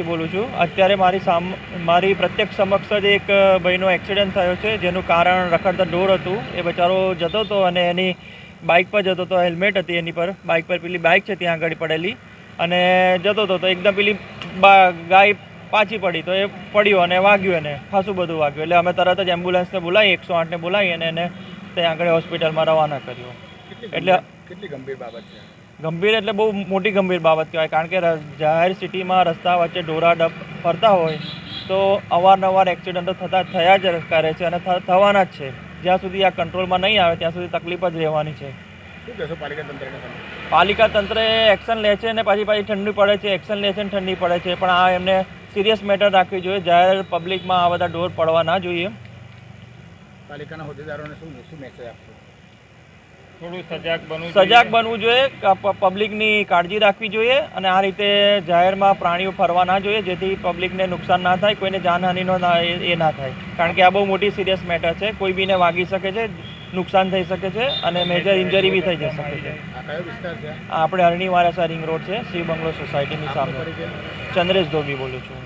બોલું છું. અત્યારે મારી પ્રત્યક્ષ સમક્ષ જ એક ભાઈનો એક્સિડન્ટ થયો છે, જેનું કારણ રખડતા ઢોર હતું. એ બચારો જતો હતો અને એની બાઇક પર જતો હતો, હેલ્મેટ હતી એની પર, બાઇક પર પેલી બાઇક છે ત્યાં આગળ પડેલી, અને જતો હતો તો એકદમ પેલી ગાય પાછી પડી, તો એ પડ્યો અને વાગ્યું, એને ખાસું બધું વાગ્યું. એટલે અમે તરત જ એમ્બ્યુલન્સને બોલાવી, 108ને બોલાવી અને એને ત્યાં આગળ હોસ્પિટલમાં રવાના કર્યો. એટલે કેટલી ગંભીર બાબત છે? ગંભીર એટલે બહુ મોટી ગંભીર બાબત કહેવાય, કારણ કે જાહેર સિટીમાં રસ્તા વચ્ચે ઢોરા ફરતા હોય તો અવારનવાર એક્સિડન્ટો થયા જ કરે છે અને થવાના જ છે. જ્યાં સુધી આ કંટ્રોલમાં નહીં આવે ત્યાં સુધી તકલીફ જ રહેવાની છે. શું કહેશો પાલિકા તંત્રને? પાલિકા તંત્રે એક્શન લે છે ને પાછી ઠંડી પડે છે, એક્શન લે છે ને ઠંડી પડે છે, પણ આ એમને સિરિયસ મેટર રાખવી જોઈએ. જાહેર પબ્લિકમાં આ બધા ઢોર પડવા ના જોઈએ. પાલિકાના હોદ્દેદારોને શું મેસેજ આપશો? થોડું સજાગ બનવું જોઈએ, પબ્લિકની કાળજી રાખવી જોઈએ અને આ રીતે જાહેરમાં પ્રાણીઓ ફરવા ના જોઈએ, જેથી પબ્લિકને નુકસાન ના થાય, કોઈને જાનહાનિનો એ ના થાય. કારણ કે આ બહુ મોટી સિરિયસ મેટર છે, કોઈ બીને વાગી શકે છે, નુકસાન થઈ શકે છે અને મેજર ઇન્જરી બી થઈ જઈ શકે છે. આ કયો વિસ્તાર છે? આપણે અરણી વારાસા રિંગ રોડ છે, શિવ બંગલો સોસાયટીની સામે. ચંદ્રેશ ધોબી બોલું છું.